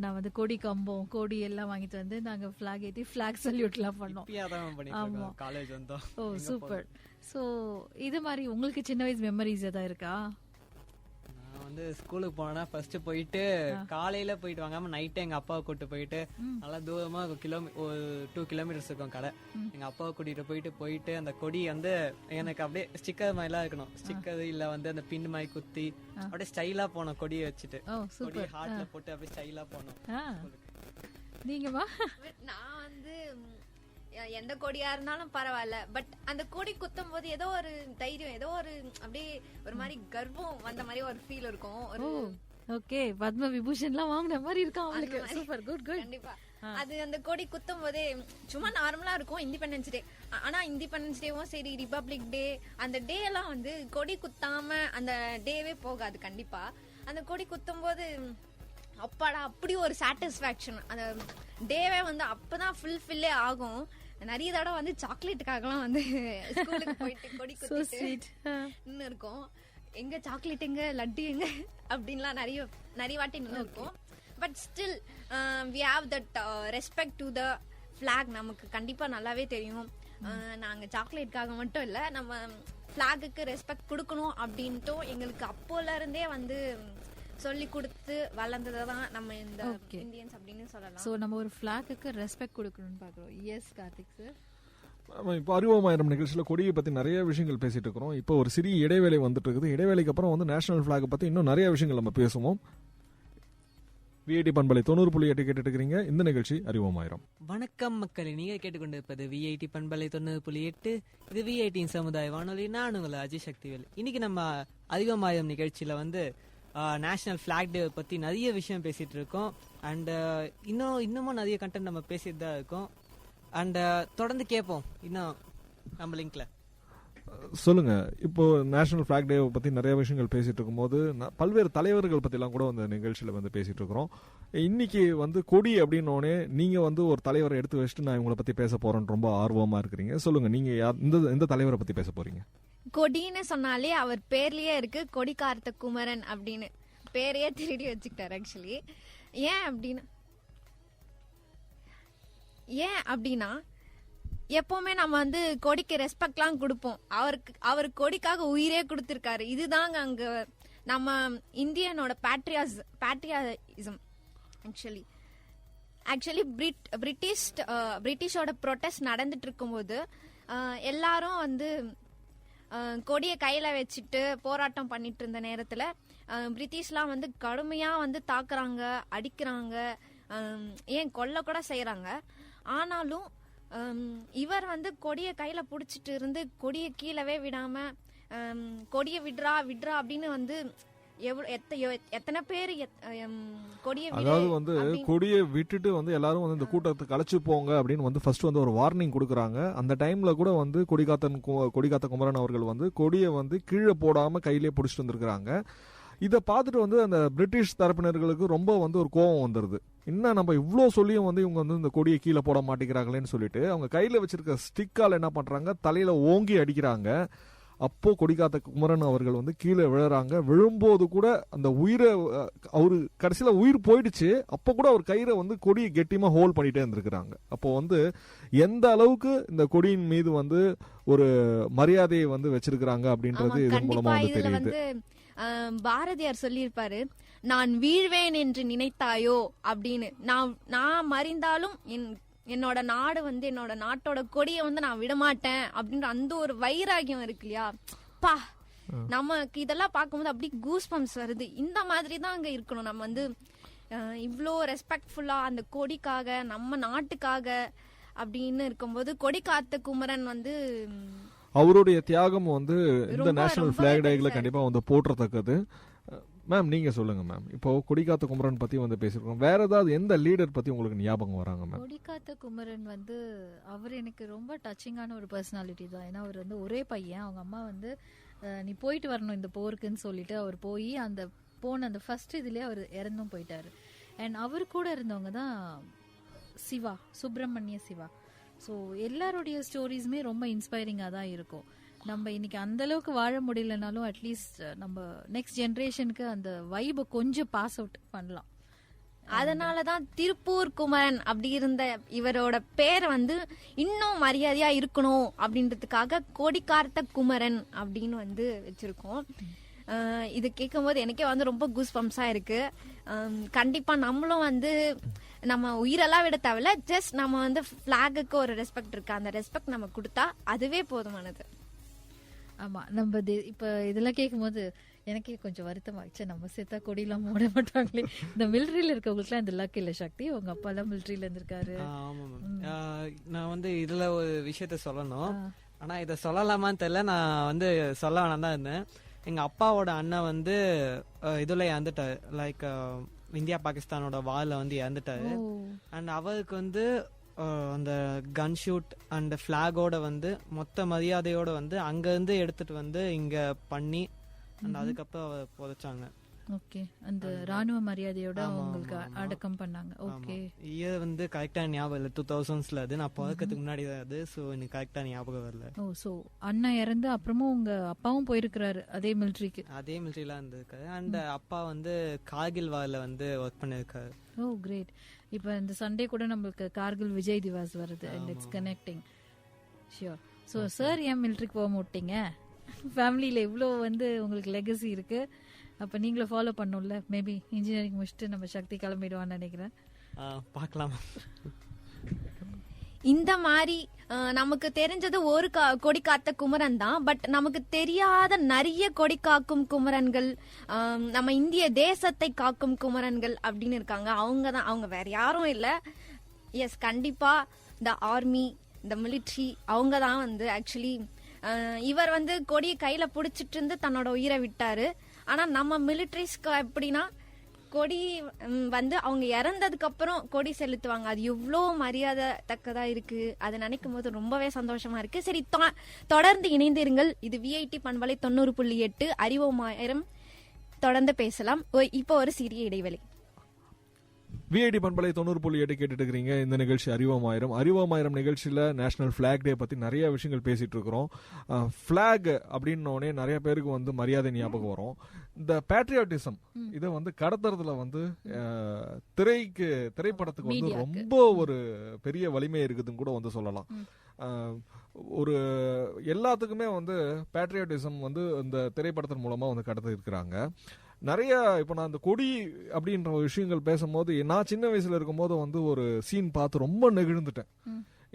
நான் வந்து கொடி கம்பம் கொடி எல்லாம் வாங்கிட்டு வந்து நாங்கள் ஃப்ளாக் ஏற்றி ஃப்ளாக் சல்யூட்லாம் பண்ணோம். ஆமாம், காலேஜ் வந்தோம். ஓ சூப்பர். ஸோ இது மாதிரி உங்களுக்கு சின்ன வயசு மெமரிஸ் எதாவது இருக்கா? வந்து ஸ்கூலுக்கு போனா ஃபர்ஸ்ட் போயிட்டு காலையில போயிட்டு வாங்காம நைட்டு எங்க அப்பாவை கூட்டு போயிட்டு நல்லா தூரமா ஒரு 2 கிலோமீட்டர்ஸ் இருக்கும் கடை. எங்க அப்பாவை கூட்டிட்டு போயிட்டு அந்த கொடி வந்து எனக்கு அப்படியே ஸ்டிக்கர் மாதிரி எல்லாம் இருக்கணும். ஸ்டிக்கர் இல்ல வந்து அந்த பின் மாதிரி குத்தி அப்படியே ஸ்டைலா போனோம். கொடியை வச்சுட்டு கொடி ஹார்ட்ல போட்டு அப்படியே ஸ்டைலா போனோம். நீங்கமா? நான் வந்து எந்த கொடியா இருந்தாலும் பரவாயில்ல, பட் அந்த கொடி குத்தும் போது ஏதோ ஒரு தைரியம், ஏதோ ஒரு அப்படியே ஒரு மாதிரி கர்வம் வந்த மாதிரி ஒரு ஃபீல் இருக்கும். ஒரு ஓகே, பத்ம விபூஷன்லாம் வாங்குன மாதிரி இருக்கும் அவங்களுக்கு. Super, good good. கண்டிப்பா அது அந்த கொடி குத்தும் போதே சும்மா நார்மலா இருக்கும் இண்டிபெண்டன்ஸ் டே. ஆனா இண்டிபெண்டன்ஸ் டேவும் சரி, ரிபப்ளிக் டே, அந்த டே எல்லாம் வந்து கொடி குத்தாம அந்த டேவே போகாது. கண்டிப்பா அந்த கொடி குத்தும் போது அப்பாடா அப்படி ஒரு சாட்டிஸ்பாக்சன். அந்த டேவே வந்து அப்பதான் ஃபுல்ஃபில்லே ஆகும். நிறைய தடவை வந்து சாக்லேட்டுக்காகலாம் வந்து ஸ்கூலுக்கு போயிட்டு கொடி குத்திட்டு இருக்கோம். எங்க சாக்லேட் எங்க லட்டு எங்க அப்படின்லாம் நிறைய வாட்டி நின்று இருக்கும். But still we have that respect to the flag. நமக்கு கண்டிப்பா நல்லாவே தெரியும். நாங்க சாக்லேட்டுக்காக மட்டும் இல்ல, நம்ம ஃபிளாகுக்கு ரெஸ்பெக்ட் கொடுக்கணும் அப்படின்ட்டு எங்களுக்கு அப்போல இருந்தே வந்து சொல்லி கொடுத்து வளர்ந்ததான் நம்ம இந்த இந்தியன்ஸ் அப்படின்னு சொல்லலாம். சோ நம்ம ஒரு ஃபிளாகுக்கு ரெஸ்பெக்ட் கொடுக்கணும்னு பாக்குறோம். Yes Karthik sir. இப்போ அறிவோமாயிரம் நிகழ்ச்சியில் கொடியை பற்றி நிறைய விஷயங்கள் பேசிட்டு இருக்கிறோம். இப்போ ஒரு சிறிய இடைவேளை வந்துட்டு இருக்குது. இடைவேளைக்கு அப்புறம் வந்து நேஷனல் ஃபிளாக் பற்றி இன்னும் நிறைய விஷயங்கள் நம்ம பேசுவோம். விஐடி பண்பலை 90.8 கேட்டுட்டு இருக்கிறீங்க. இந்த நிகழ்ச்சி அறிவோமாயிரம். வணக்கம் மக்களே, நீங்க கேட்டுக்கொண்டிருப்பது விஐடி பண்பலை 90.8. இது விஐடியின் சமுதாய வானொலி. நான் உங்களை அஜய் சக்திவேல். இன்னைக்கு நம்ம அறிவோமாயிரம் நிகழ்ச்சியில வந்து நேஷனல் ஃபிளாக் டே பத்தி நிறைய விஷயம் பேசிட்டு இருக்கோம். அண்ட் இன்னமும் நிறைய கண்டென்ட் நம்ம பேசிட்டு தான் இருக்கோம். அண்ட் தொடர்ந்து கேட்போம் இன்னும் நம்ம லிங்க்ல. சொல்லுங்க, இப்போ நேஷனல் ஃபிளாக் டே பத்தி நிறைய விஷயங்கள் பேசிட்டு இருக்கும்போது பல்வேறு தலைவர்கள் பத்தி எல்லாம் கூட அந்த நிகழ்ச்சியில வந்து பேசிட்டு இருக்கிறோம். இன்னைக்கு வந்து கொடி அப்படின்னோடனே நீங்க வந்து ஒரு தலைவரை எடுத்து வச்சுட்டு நான் இவங்களை பத்தி பேச போறேன்னு ரொம்ப ஆர்வமா இருக்கிறீங்க. சொல்லுங்க, நீங்க எந்த தலைவரை பத்தி பேச போறீங்க? கொடின்னு சொன்னாலே அவர் பேர்லயே இருக்கு, கொடிக்கார்த்த குமரன் அப்படின்னு பேரையே திருடி வச்சுக்கிட்டாரு. ஆக்சுவலி ஏன் அப்படின்னா எப்பவுமே நம்ம வந்து கொடிக்கு ரெஸ்பெக்ட்லாம் கொடுப்போம். அவர் கொடிக்காக உயிரே கொடுத்திருக்காரு. இதுதாங்க அங்க நம்ம இந்தியனோட பேட்ரியாட்டிசம். ஆக்சுவலி பிரிட்டிஷோட ப்ரொட்டஸ்ட் நடந்துட்டு இருக்கும்போது எல்லாரும் வந்து கொடியை கையில வச்சுட்டு போராட்டம் பண்ணிட்டு இருந்த நேரத்துல பிரிட்டிஷ்லாம் வந்து கடுமையா வந்து தாக்குறாங்க, அடிக்கிறாங்க, ஏன் கொல்ல கூட செய்யறாங்க. ஆனாலும் இவர் வந்து கொடியை கையில புடிச்சிட்டு இருந்து கொடியை கீழவே விடாம கொடியை விட்றா அப்படின்னு வந்து எத்தனை பேர் கொடியை, அதாவது வந்து கொடியை விட்டுட்டு வந்து எல்லாரும் வந்து இந்த கூட்டத்துக்கு கலைச்சு போங்க அப்படின்னு வந்து ஃபர்ஸ்ட் வந்து ஒரு வார்னிங் கொடுக்குறாங்க. அந்த டைம்ல கூட வந்து கொடிக்காத்த குமரன் அவர்கள் வந்து கொடியை வந்து கீழே போடாம கையிலேயே பிடிச்சிட்டு வந்திருக்கிறாங்க. இதை பார்த்துட்டு வந்து அந்த பிரிட்டிஷ் தரப்பினர்களுக்கு ரொம்ப வந்து ஒரு கோபம் வந்துருது. இன்னும் நம்ம இவ்வளோ சொல்லியும் வந்து இவங்க வந்து இந்த கொடியை கீழே போட மாட்டேங்கிறாங்களேன்னு சொல்லிட்டு அவங்க கையில் வச்சிருக்க ஸ்டிக்கால் என்ன பண்ணுறாங்க, தலையில் ஓங்கி அடிக்கிறாங்க. அப்போ கொடிக்காத்த குமரன் அவர்கள் வந்து கீழே விழுறாங்க. விழும்போது கூட அந்த உயிரை அவரு கடைசியில் உயிர் போயிடுச்சு. அப்போ கூட அவர் கயிறை வந்து கொடியை கெட்டியமா ஹோல்ட் பண்ணிட்டே இருந்திருக்கிறாங்க. அப்போ வந்து எந்த அளவுக்கு இந்த கொடியின் மீது வந்து ஒரு மரியாதையை வந்து வச்சிருக்கிறாங்க அப்படின்றது இதன் மூலமா வந்து தெரியுது. பாரதியார் சொல்லியிருப்பாரு, நான் வீழ்வேன் என்று நினைத்தாயோ அப்படின்னு. நான் மறிந்தாலும் என்னோட நாடு வந்து என்னோட நாட்டோட கொடியை வந்து நான் விடமாட்டேன் அப்படின்ற அந்த ஒரு வைராகியம் இருக்கு இல்லையா, பா நமக்கு இதெல்லாம் பார்க்கும்போது அப்படி கூஸ் பம்ப்ஸ் வருது. இந்த மாதிரி தான் அங்க இருக்கணும். நம்ம வந்து இவ்வளோ ரெஸ்பெக்ட்ஃபுல்லா அந்த கொடிக்காக நம்ம நாட்டுக்காக அப்படின்னு இருக்கும்போது கொடி காத்த குமரன் வந்து அவருடைய தியாகம் வந்து இந்த நேஷனல் பிளாக் டேல கண்டிப்பா வந்து போற்றத்தக்கது. மேம் நீங்க சொல்லுங்க மேம். இப்போ கொடிக்காத்த குமரன் பத்தி வந்து பேசிருக்கோம். வேற ஏதாவது எந்த லீடர் பத்தி உங்களுக்கு ஞாபகம் வராங்க மேம்? கொடிக்காத்த குமரன் வந்து அவர் எனக்கு ரொம்ப டச்சிங்கான ஒரு பர்சனாலிட்டி தான். ஏன்னா அவர் வந்து ஒரே பையன். அவங்க அம்மா வந்து நீ போயிட்டு வரணும் இந்த போருக்குன்னு சொல்லிட்டு அவர் போய் அந்த ஃபர்ஸ்ட் இதுலயே அவர் இறந்தும் போயிட்டாரு. அண்ட் அவர் கூட இருந்தவங்க தான் சிவா, சுப்பிரமணிய சிவா. ஸோ எல்லாருடைய ஸ்டோரிஸுமே ரொம்ப இன்ஸ்பைரிங்காக தான் இருக்கும். நம்ம இன்னைக்கு அந்த அளவுக்கு வாழ முடியலனாலும் அட்லீஸ்ட் நம்ம நெக்ஸ்ட் ஜென்ரேஷனுக்கு அந்த வைபை கொஞ்சம் பாஸ் அவுட் பண்ணலாம். அதனாலதான் திருப்பூர் குமரன் அப்படி இருந்த இவரோட பேரை வந்து இன்னும் மரியாதையா இருக்கணும் அப்படின்றதுக்காக கொடிக்காத்த குமரன் அப்படின்னு வந்து வச்சிருக்கோம். இது கேட்கும் போது எனக்கே வந்து ரொம்ப கூஸ் பம்ப்ஸா இருக்கு. கண்டிப்பா நம்மளும் வந்து நம்ம உயிரெல்லாம் விட தேவையில்ல, ஜஸ்ட் நம்ம வந்து பிளாகுக்கு ஒரு ரெஸ்பெக்ட் இருக்கு, அந்த ரெஸ்பெக்ட் நம்ம கொடுத்தா அதுவே போதுமானது. ஆமா, நம்ம இப்ப இதெல்லாம் கேட்கும் போது எனக்கே கொஞ்சம் வருத்தமாச்சு. நம்ம சேர்த்தா கொடியெல்லாம் மூட மாட்டாங்களே. இந்த மிலிட்ரியில இருக்கவங்களுக்குலாம் இந்த லக் இல்ல சக்தி. உங்க அப்பா எல்லாம் மிலிட்ரியில இருந்திருக்காரு. நான் வந்து இதுல ஒரு விஷயத்த சொல்லணும். ஆனா இத சொல்லலாமான்னு தெரியல. நான் வந்து சொல்ல வேணாம் தான் இருந்தேன். எங்க அப்பாவோட அண்ணன் வந்து இதுல இறந்துட்டாரு. லைக் இந்தியா பாகிஸ்தானோட வார்ல வந்து இறந்துட்டாரு. அண்ட் அவருக்கு வந்து அந்த கன் ஷூட் அண்ட் பிளாகோட வந்து மொத்த மரியாதையோட வந்து அங்க இருந்து எடுத்துட்டு வந்து இங்க பண்ணி அண்ட் அதுக்கப்புறம் அவர் புதைச்சாங்க. ஓகே, அந்த ராணுவ மரியாதையோட உங்களுக்கு அடக்கம் பண்ணாங்க. ஓகே, இயர் வந்து கரெக்டா ஞாபகம் இல்ல. 2000s அது நான் பிறக்கிறதுக்கு முன்னாடி தான் அது. சோ எனக்கு கரெக்டா ஞாபகம் வரல. ஓ, சோ அண்ணா இறந்து அப்புறமும் உங்க அப்பாவும் போயிருக்காரு அதே மிலிட்டரிக்கு? அதே மிலிட்டரியில இருந்திருக்காரு. அண்ட் அப்பா வந்து கார்கில் வார்ல வந்து ஒர்க் பண்ணிருக்காரு. ஓ கிரேட். இப்போ இந்த சண்டே கூட நம்மளுக்கு கார்கில் விஜய் திவாஸ் வருது and it's connecting. Sure. So sir ஏன் மிலிட்ரிக்கு போக மாட்டீங்க? ஃபேமிலியில இவ்வளோ வந்து உங்களுக்கு லெகசி இருக்கு, அப்ப நீங்களும் ஃபாலோ பண்ணும்ல. மேபி இன்ஜினியரிங் முடிச்சுட்டு நம்ம சக்தி கிளம்பிடுவான்னு நினைக்கிறேன். பார்க்கலாம். இந்த மாதிரி நமக்கு தெரிஞ்சது ஒரு கொடி காத்த குமரன் தான். பட் நமக்கு தெரியாத நிறைய கொடி காக்கும் குமரன்கள், நம்ம இந்திய தேசத்தை காக்கும் குமரன்கள் அப்படின்னு இருக்காங்க. அவங்க வேற யாரும் இல்ல. எஸ், கண்டிப்பா இந்த ஆர்மி, இந்த மிலிட்ரி, அவங்க தான் வந்து ஆக்சுவலி இவர் வந்து கொடியை கையில புடிச்சிட்டு இருந்து தன்னோட உயிரை விட்டாரு. ஆனா நம்ம மிலிட்ரிஸ்க்கு எப்படின்னா கொடி வந்து அவங்க இறந்ததுக்கு அப்புறம் கொடி செலுத்துவாங்க. அது எவ்வளோ மரியாதை தக்கதா இருக்கு. அதை நினைக்கும் போது ரொம்பவே சந்தோஷமா இருக்கு. சரி, தொடர்ந்து இணைந்திருங்கள். இது விஐடி பண்பலை 90.8 அறிவோமாயிரம். தொடர்ந்து பேசலாம். இப்போ ஒரு சிறிய இடைவெளி. விஐடி பண்பலை 90.8 கேட்டுட்டு இருக்கிறீங்க. இந்த நிகழ்ச்சி அறிவோமாயிரம் நிகழ்ச்சியில நேஷனல் பிளாக் டே பத்தி நிறைய விஷயங்கள் பேசிட்டு இருக்கிறோம். பிளாக் அப்படின்னோடனே நிறைய பேருக்கு வந்து மரியாதை ஞாபகம் வரும். இந்த பேட்ரியாட்டிசம் இதை வந்து கடத்துறதுல வந்து திரைப்படத்துக்கு வந்து ரொம்ப ஒரு பெரிய வலிமை இருக்குதுன்னு கூட வந்து சொல்லலாம். ஒரு எல்லாத்துக்குமே வந்து பேட்ரியாட்டிசம் வந்து இந்த திரைப்படத்தின் மூலமா வந்து கடத்தி இருக்கிறாங்க. நிறைய இப்போ நான் இந்த கொடி அப்படின்ற விஷயங்கள் பேசும்போது நான் சின்ன வயசுல இருக்கும்போது வந்து ஒரு சீன் பார்த்து ரொம்ப நெகிழ்ந்துட்டேன்.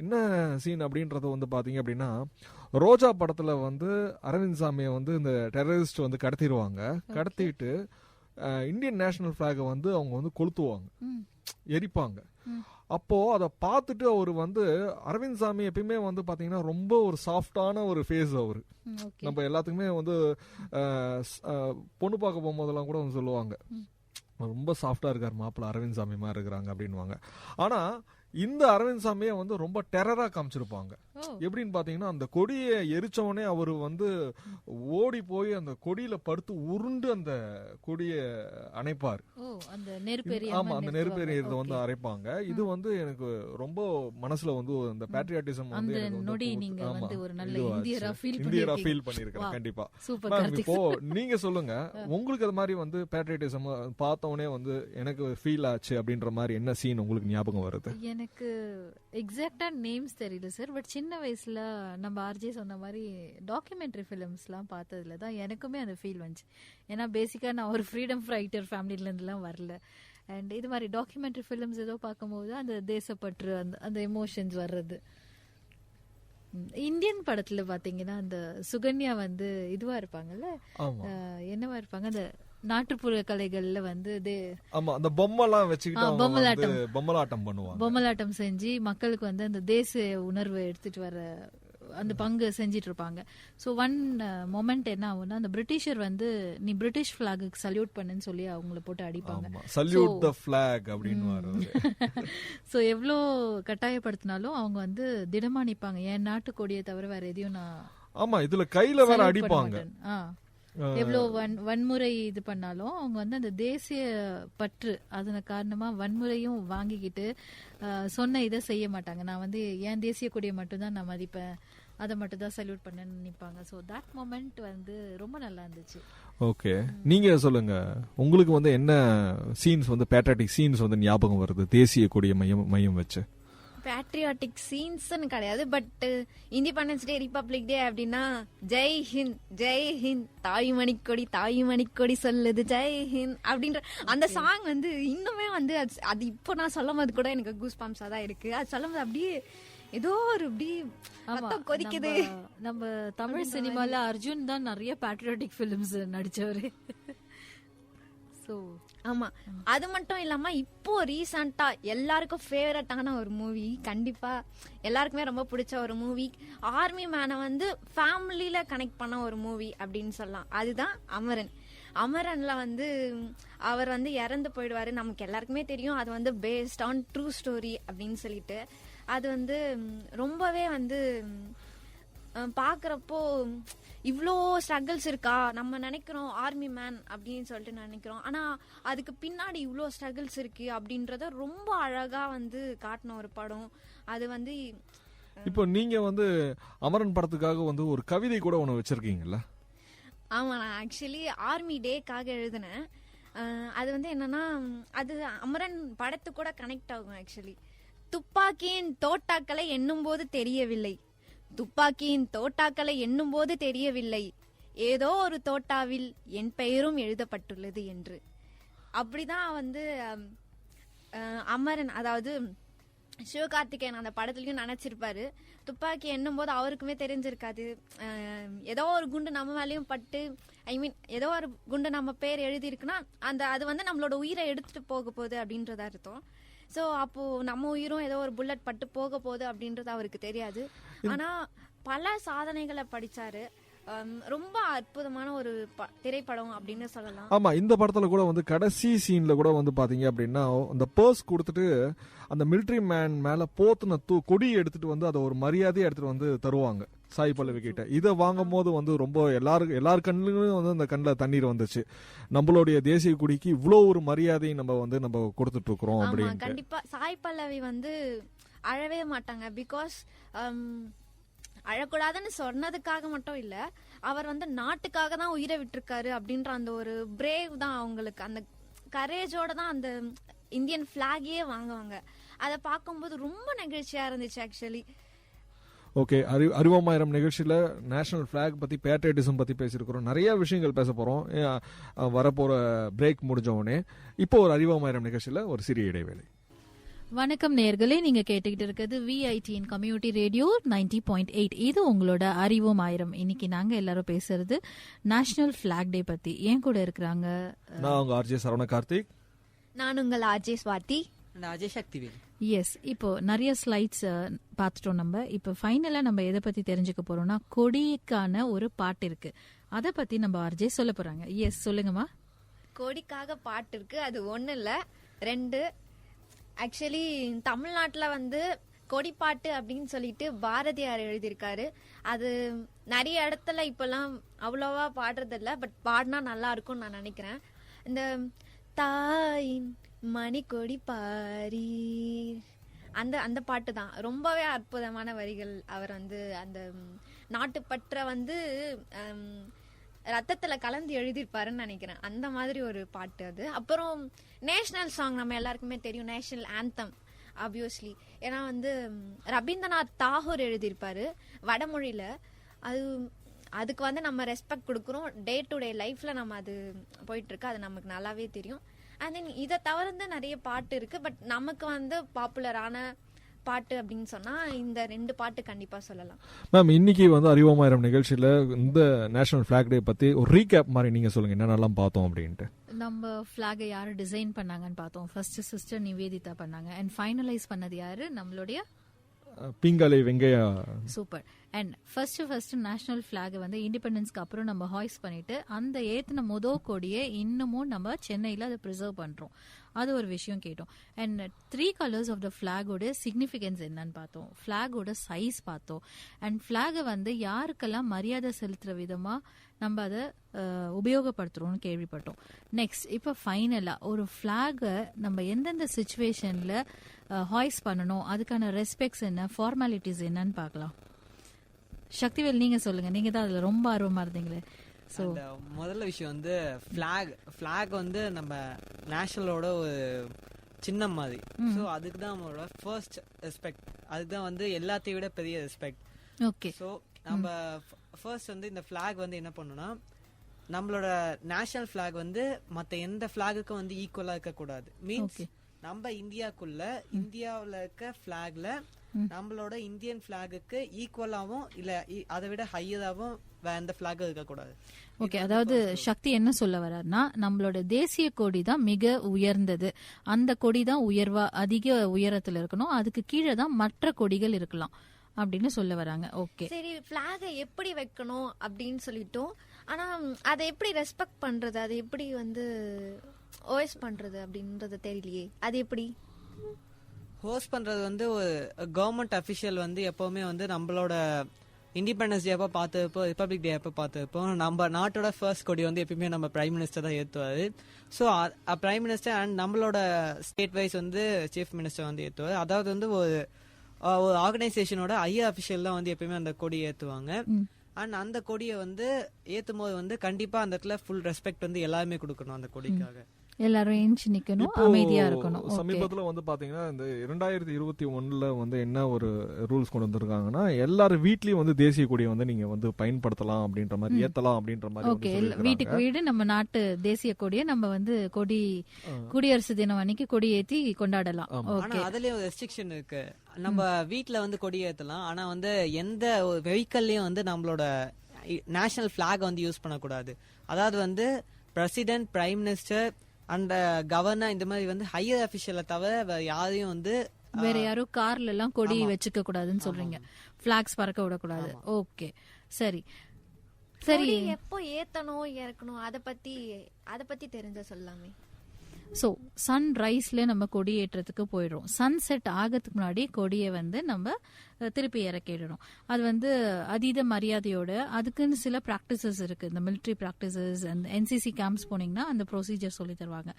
என்ன சீன் அப்படின்றத வந்து பாத்தீங்க அப்படின்னா, ரோஜா படத்துல வந்து அரவிந்த் சாமியை வந்து இந்த டெரரிஸ்ட் வந்து கடத்திடுவாங்க. கடத்திட்டு இந்தியன் நேஷனல் பிளாகை வந்து அவங்க வந்து கொளுத்துவாங்க, எரிப்பாங்க. அப்போ அதை பார்த்துட்டு அவரு வந்து அரவிந்த் சாமி எப்பயுமே வந்து பாத்தீங்கன்னா ரொம்ப ஒரு சாஃப்டான ஒரு ஃபேஸ். அவரு நம்ம எல்லாத்துக்குமே வந்து பொண்ணு பார்க்க போகும்போதெல்லாம் கூட வந்து சொல்லுவாங்க, ரொம்ப சாஃப்டா இருக்காரு மாப்பிள்ள, அரவிந்த் சாமி மாதிரி இருக்கிறாங்க அப்படின்வாங்க. ஆனா இந்த அரவிந்த் சாமியை வந்து ரொம்ப டெரரா காமிச்சிருப்பாங்க. எப்படின்னு பாத்தீங்கன்னா அந்த கொடியை எரிச்சவனே அவரு வந்து ஓடி போய் அந்த கொடியில படுத்து உருண்டு அந்த கொடியை அணைப்பாரு. ஆமா, அந்த நெருப்பு எரியறத வந்து அரைப்பாங்க. இது வந்து எனக்கு ரொம்ப மனசுல வந்து அந்த பேட்ரியாட்டிசம் வந்து இந்தியரா ஃபீல் பண்ணிருக்கேன். கண்டிப்பா. இப்போ நீங்க சொல்லுங்க, உங்களுக்கு அது மாதிரி வந்து பேட்ரியாட்டிசம் பார்த்தவனே வந்து எனக்கு ஃபீல் ஆச்சு அப்படின்ற மாதிரி என்ன சீன் உங்களுக்கு ஞாபகம் வருது? எனக்கு எக்ஸாக்டா நேம்ஸ் தெரியல சார். பட் சின்ன வயசுல நம்ம ஆர்ஜே சொன்ன மாதிரி டாக்குமெண்ட்ரி ஃபிலிம்ஸ்லாம் பார்த்ததுல தான் எனக்குமே அந்த ஃபீல் வந்துச்சு. ஏன்னா பேசிக்கா நான் ஒரு ஃப்ரீடம் ஃபைட்டர் ஃபேமிலில இருந்துலாம் வரல. அண்ட் இது மாதிரி டாக்குமெண்ட்ரி ஃபிலிம்ஸ் ஏதோ பார்க்கும்போது அந்த தேசப்பற்று அந்த எமோஷன்ஸ் வர்றது. இந்தியன் படத்துல பாத்தீங்கன்னா அந்த சுகன்யா வந்து இதுவா இருப்பாங்கல்ல, என்னவா இருப்பாங்க, அந்த நாட்டுப்புற கலைகள்ல வந்து அந்த பொம்மைலாம் வச்சுக்கிட்டு பொம்மலாட்டம் செஞ்சு மக்களுக்கு வந்து அந்த தேசிய உணர்வை எடுத்துட்டு வர அந்த பங்கு செஞ்சிட்டு இருப்பாங்க. ஸோ ஒன் மொமெண்ட் என்ன ஆகும்னா, அந்த பிரிட்டிஷர் வந்து நீ பிரிட்டிஷ் பிளாகுக்கு சல்யூட் பண்ணுன்னு சொல்லி அவங்கள போட்டு அடிப்பாங்க. சல்யூட் தி ஃபிளாக் அப்படின்னு. ஸோ எவ்வளோ கட்டாயப்படுத்தினாலும் அவங்க வந்து திடமா நிப்பாங்க. என் நாட்டு கொடியை தவிர வேற எதையும் நான். ஆமா, இதுல கையில வேற அடிப்பாங்க. எவ்வளோ வன்முறை இது பண்ணாலும் அவங்க வந்து அந்த தேசிய பற்று அதன் காரணமா வன்முறையும் வாங்கிக்கிட்டு சொன்ன இதை செய்ய மாட்டாங்க. நான் வந்து என் தேசிய கொடியை மட்டும்தான் நான் மதிப்பேன், அதை மட்டும் தான் சல்யூட் பண்ண நினைப்பாங்க. ஸோ தட் மொமெண்ட் வந்து ரொம்ப நல்லா இருந்துச்சு. ஓகே, நீங்க சொல்லுங்க, உங்களுக்கு வந்து என்ன சீன்ஸ் வந்து பேட்ரியாட்டிக் சீன்ஸ் வந்து ஞாபகம் வருது தேசிய கொடியை மையம் வச்சு? பேட்ரியாட்டிக் சீன்ஸ்னு கிடையாது, பட் இண்டிபெண்டன்ஸ் டே, ரிபப்ளிக் டே அப்படின்னா ஜெய் ஹிந்த் ஜெய் ஹிந்த், தாய் மணிக்கொடி சொல்லுது ஜெய் ஹிந்த் அப்படின்ற அந்த சாங் வந்து இன்னுமே வந்து அது இப்போ நான் சொல்லும் போது கூட எனக்கு கூஸ் பம்ப்ஸா தான் இருக்கு. அது சொல்லும் போது அப்படியே ஏதோ ஒரு இப்படி கொதிக்குது. நம்ம தமிழ் சினிமால அர்ஜுன் தான் நிறைய பேட்ரியாட்டிக் பிலிம்ஸ் நடிச்சவரு. ஆமா, அது மட்டும் இல்லாம இப்போ ரீசெண்டா எல்லாருக்கும் ஃபேவரட்டான ஒரு மூவி, கண்டிப்பா எல்லாருக்குமே ரொம்ப பிடிச்ச ஒரு மூவி, ஆர்மி மேனை வந்து ஃபேமிலியில கனெக்ட் பண்ண ஒரு மூவி அப்படின்னு சொல்லலாம். அதுதான் அமரன். அமரன்ல வந்து அவர் வந்து இறந்து போயிடுவாரு. நமக்கு எல்லாருக்குமே தெரியும் அது வந்து பேஸ்ட் ஆன் ட்ரூ ஸ்டோரி அப்படின்னு சொல்லிட்டு. அது வந்து ரொம்பவே வந்து பாக்குறப்போ இவ்வளோ ஸ்ட்ரகிள்ஸ் இருக்கா, நம்ம நினைக்கிறோம் ஆர்மி மேன் அப்படின்னு சொல்லிட்டு நினைக்கிறோம், ஆனா அதுக்கு பின்னாடி இவ்வளோ ஸ்ட்ரகிள்ஸ் இருக்கு அப்படின்றத ரொம்ப அழகா வந்து காட்டின ஒரு படம். அது வந்து இப்போ நீங்க வந்து அமரன் படத்துக்காக வந்து ஒரு கவிதை கூட ஒன்று வச்சிருக்கீங்கல்ல? ஆமா, நான் ஆக்சுவலி ஆர்மி டேக்காக எழுதினேன். அது வந்து என்னன்னா, அது அமரன் படத்து கூட கனெக்ட் ஆகும். ஆக்சுவலி, துப்பாக்கியின் தோட்டாக்களை எண்ணும் போது தெரியவில்லை, துப்பாக்கியின் தோட்டாக்களை எண்ணும் போது தெரியவில்லை, ஏதோ ஒரு தோட்டாவில் என் பெயரும் எழுதப்பட்டுள்ளது என்று. அப்படிதான் வந்து அமரன், அதாவது சிவகார்த்திகேயன் அந்த படத்துலயும் நினைச்சிருப்பாரு. துப்பாக்கி எண்ணும் போது அவருக்குமே தெரிஞ்சிருக்காது, ஏதோ ஒரு குண்டு நம்ம மேலேயும் பட்டு, ஐ மீன் ஏதோ ஒரு குண்டு நம்ம பேர் எழுதி இருக்குன்னா அது வந்து நம்மளோட உயிரை எடுத்துட்டு போக போகுது அப்படின்றத அர்த்தம். சோ அப்போ நம்ம உயிரும் ஏதோ ஒரு புல்லட் பட்டு போக போகுது அப்படின்றது அவருக்கு தெரியாது. ஆனா பல சாதனைகளை படிச்சாரு. ரொம்ப அற்புதமான ஒரு திரைப்படம் அப்படின்னு சொல்லலாம். ஆமா, இந்த படத்துல கூட வந்து கடைசி சீன்ல கூட வந்து பாத்தீங்க அப்படின்னா அந்த பர்ஸ் கொடுத்துட்டு அந்த மிலிட்டரி மேன் மேல போத்துன கொடி எடுத்துட்டு வந்து அதை ஒரு மரியாதையை எடுத்துட்டு வந்து தருவாங்க சாய் பல்லவி கிட்ட. இதை வாங்கும் போது வந்து ரொம்ப எல்லாரு கண்ணுலயும் வந்து அந்த கண்ணில் தண்ணீர் வந்துச்சு. நம்மளுடைய தேசிய கொடிக்கு இவ்வளவு ஒரு மரியாதையை நம்ம கொடுத்துட்டு இருக்கிறோம் அப்படின்னு. கண்டிப்பா சாய் பல்லவி வந்து அழவே மாட்டாங்க. பிகாஸ் அழக்கூடாதுன்னு சொன்னதுக்காக மட்டும் இல்ல, அவர் வந்து நாட்டுக்காக தான் உயிரை விட்டுருக்காரு அப்படின்ற அந்த ஒரு பிரேவ் தான் அவங்களுக்கு, அந்த கரேஜோட தான் அந்த இந்தியன் பிளாகையே வாங்குவாங்க. அதை பார்க்கும்போது ரொம்ப நெகிழ்ச்சியா இருந்துச்சு ஆக்சுவலி. ஓகே, அறிவோமாயிரம் நிகழ்ச்சியில நேஷனல் பிளாக் பத்தி, பேட்ரியாட்டிசம் பத்தி பேசியிருக்கிறோம். நிறைய விஷயங்கள் பேச போறோம் வரப்போற பிரேக் முடிஞ்ச உடனே. இப்போ ஒரு அறிவோமாயிரம் நிகழ்ச்சியில ஒரு சிறிய இடைவேளை. வணக்கம் நேயர்களே, நீங்க கேட்டுக்கிட்டு இருக்கிறது விஐடியின் கம்யூனிட்டி ரேடியோ 90.8. இது உங்களோட அறிவோம் ஆயிரம். இன்னைக்கு நாங்க எல்லாரும் பேசுறது நேஷனல் பிளாக் டே பத்தி. ஏன் கூட இருக்கிறாங்க நான் உங்க ஆர்ஜே சரவண கார்த்திக், நான் உங்கள் ஆர்ஜே ஸ்வாதி, அஜய் சக்திவேல். எஸ், இப்போ நிறைய ஸ்லைட்ஸ் பார்த்துட்டோம். நம்ம இப்போ ஃபைனலா நம்ம எதை பத்தி தெரிஞ்சுக்க போறோம்னா, கொடிக்கான ஒரு பாட்டு இருக்கு, அதை பத்தி நம்ம ஆர்ஜே சொல்ல போறாங்க. எஸ், சொல்லுங்கம்மா. கொடிக்காக பாட்டு இருக்கு. அது ஒண்ணு இல்ல, ரெண்டு. ஆக்சுவலி தமிழ்நாட்டுல வந்து கொடிப்பாட்டு அப்படின்னு சொல்லிட்டு பாரதியார் எழுதியிருக்காரு. அது நிறைய இடத்துல இப்பெல்லாம் அவ்வளோவா பாடுறதில்ல, பட் பாடினா நல்லா இருக்கும்னு நான் நினைக்கிறேன். இந்த தாயின் மணிக்கொடி பாரீர் அந்த அந்த பாட்டு தான் ரொம்பவே அற்புதமான வரிகள். அவர் வந்து அந்த நாட்டுப்பற்ற வந்து ரத்தத்துல கலந்து எழுதியிருப்பாருன்னு நினைக்கிறேன். அந்த மாதிரி ஒரு பாட்டு அது. அப்புறம் நேஷனல் சாங் நம்ம எல்லாருக்குமே தெரியும், நேஷனல் ஆந்தம் ஆப்வியஸ்லி. ஏன்னா வந்து ரவீந்திரநாத் தாகூர் எழுதியிருப்பாரு வடமொழியில. அதுக்கு வந்து நம்ம ரெஸ்பெக்ட் கொடுக்குறோம். டே டு டே லைஃப்ல நம்ம அது போயிட்டு இருக்கு, அது நமக்கு நல்லாவே தெரியும். அண்ட் தென் இதை தவிர்த்து நிறைய பாட்டு இருக்கு, பட் நமக்கு வந்து பாப்புலரான பாட்டு அப்படின்னு சொன்னா இந்த 2 பாட்டு கண்டிப்பா சொல்லலாம். மேம், இன்னைக்கு வந்து அறிவோமாயிரம் நிகழ்ச்சியில இந்த நேஷனல் ஃபிளாக் டே பத்தி ஒரு ரீகேப் மாதிரி நீங்க சொல்லுங்க, என்னென்னலாம் பார்த்தோம் அப்படின்ட்டு. நம்ம ஃபிளாகை யாரு டிசைன் பண்ணாங்கன்னு பார்த்தோம். ஃபர்ஸ்ட் சிஸ்டர் நிவேதிதா பண்ணாங்க. அண்ட் ஃபைனலைஸ் பண்ணது யாரு? நம்மளுடைய Pingali Venkaiah. Super. And first national flag வந்து இண்டிபெண்டன்ஸ்க்கு அப்புறம் நம்ம ஹாய்ஸ் பண்ணிட்டு அந்த ஏத்தின முதல் கொடியை இன்னமும் நம்ம சென்னையில அதை ப்ரிசர்வ் பண்றோம். அது ஒரு விஷயம் கேட்டோம். அண்ட் 3 கலர்ஸ் ஆஃப் த ஃபிளாகோட சிக்னிஃபிகன்ஸ் என்னன்னு பார்த்தோம். ஃபிளாகோட சைஸ் பார்த்தோம். அண்ட் ஃபிளாகை வந்து யாருக்கெல்லாம் மரியாதை செலுத்துற விதமா நம்ம அதை உபயோகப்படுத்துறோம்னு கேள்விப்பட்டோம். நெக்ஸ்ட் இப்போ ஃபைனலா ஒரு ஃபிளாகை நம்ம எந்தெந்த சிச்சுவேஷன்ல ஹாய்ஸ் பண்ணணும், அதுக்கான ரெஸ்பெக்ட்ஸ் என்ன, ஃபார்மாலிட்டிஸ் என்னன்னு பார்க்கலாம். சக்திவேல் நீங்க சொல்லுங்க, நீங்க தான் அதுல ரொம்ப ஆர்வமா இருந்தீங்களே. ஸோ முதல்ல விஷயம் வந்து ஃபிளாக் வந்து நம்ம நேஷனலோட ஒரு சின்னம் மாதிரி. ஸோ அதுக்கு தான் நம்மளோட ஃபர்ஸ்ட் ரெஸ்பெக்ட். அதுதான் வந்து எல்லாத்தையும் விட பெரிய ரெஸ்பெக்ட். ஓகே. ஸோ நம்ம ஃபர்ஸ்ட் வந்து இந்த ஃபிளாக் வந்து என்ன பண்ணணும்னா, நம்மளோட நேஷனல் ஃபிளாக் வந்து மற்ற எந்த ஃபிளாகுக்கும் வந்து ஈக்குவலா இருக்கக்கூடாது. மீன்ஸ் நம்ம இந்தியாவில் இருக்க ஃபிளாக்ல நம்மளோட இந்தியன் ஃபிளாகுக்கு ஈக்குவலாவும் இல்ல அதை விட ஹையராவும் எந்த ஃபிளாக் இருக்கக்கூடாது. ஓகே, அதாவது சக்தி என்ன சொல்ல வர்றாருன்னா, நம்மளோட தேசிய கொடி தான் மிக உயர்ந்தது, அந்த கொடி தான் அதிக உயரத்துல இருக்கணும், அதுக்கு கீழே தான் மற்ற கொடிகள் இருக்கலாம் அப்படின்னு சொல்ல வராங்க. ஓகே, சரி, ஃபிளாகை எப்படி வைக்கணும் அப்படின்னு சொல்லிட்டோம். ஆனா அதை எப்படி ரெஸ்பெக்ட் பண்றது, அதை எப்படி வந்து ஓஎஸ் பண்றது அப்படின்றது தெரியலையே. அது எப்படி ஹோஸ்ட் பண்றது வந்து ஒரு கவர்மெண்ட் அஃபிஷியல் வந்து எப்பவுமே வந்து நம்மளோட இண்டிபெண்டன்ஸ் டே அப்போ பார்த்துப்போ, ரிப்பப்ளிக் டே அப்போ பார்த்துப்போ, நம்ம நாட்டோட ஃபர்ஸ்ட் கொடி வந்து எப்பயுமே நம்ம பிரைம் மினிஸ்டர் தான் ஏற்றுவாரு. ஸோ பிரைம் மினிஸ்டர் அண்ட் நம்மளோட ஸ்டேட் வைஸ் வந்து சீஃப் மினிஸ்டர் வந்து ஏற்றுவார். அதாவது வந்து ஒரு ஆர்கனைசேஷனோட ஹையர் அஃபிஷியல் தான் வந்து எப்பயுமே அந்த கொடி ஏற்றுவாங்க. அண்ட் அந்த கொடியை வந்து ஏற்றும் போது வந்து கண்டிப்பா அந்த இடத்துல ஃபுல் ரெஸ்பெக்ட் வந்து எல்லாருமே கொடுக்கணும் அந்த கொடிக்காக. எல்லாரும் ஏஞ்சி நிக்கணும், அமைதியா இருக்கணும். சமீபத்துல வந்து பாத்தீங்கன்னா இந்த 2021 வந்து என்ன ஒரு ரூல்ஸ் கொண்டு வந்திருக்காங்கன்னா, எல்லாரும் வீட்லயும் வந்து தேசிய கொடியை வந்து நீங்க வந்து பயன்படுத்தலாம் அப்படின்ற மாதிரி, ஏத்தலாம் அப்படின்ற மாதிரி. ஓகே, வீட்டுக்கு வீடு நம்ம நாட்டு தேசிய கொடியை நம்ம வந்து குடியரசு தினம் அன்னைக்கு கொடி ஏத்தி கொண்டாடலாம். ஆனா அதுலயும் ரெஸ்ட்ரிக்ஷன் இருக்கு. நம்ம வீட்டுல வந்து கொடி ஏத்தலாம், ஆனா வந்து எந்த வெஹிக்கல்லயும் வந்து நம்மளோட நேஷனல் பிளாக் வந்து யூஸ் பண்ணக்கூடாது. அதாவது வந்து president, prime minister and governor இந்த மாதிரி வந்து ஹையர் அபிஷியலை தவிர யாரையும் வந்து வேற யாரும் கார்ல எல்லாம் கொடி வச்சுக்க கூடாதுன்னு சொல்றீங்க, பிளாக்ஸ் பறக்க விடக்கூடாது. ஓகே, சரி சரி. எப்போ ஏத்தணும் இறக்கணும் அதை பத்தி தெரிஞ்ச சொல்லாமே. ஸோ சன் ரைஸ்ல நம்ம கொடி ஏற்றத்துக்கு போயிடுறோம். சன் செட் ஆகிறதுக்கு முன்னாடி கொடியை வந்து நம்ம திருப்பி இறக்கிடணும். அது வந்து அதீத மரியாதையோட அதுக்குன்னு சில ப்ராக்டிசஸ் இருக்கு. இந்த மிலிட்ரி ப்ராக்டிசஸ், அந்த என்சிசி கேம்ப்ஸ் போனீங்கன்னா அந்த ப்ரொசீஜர் சொல்லி தருவாங்க.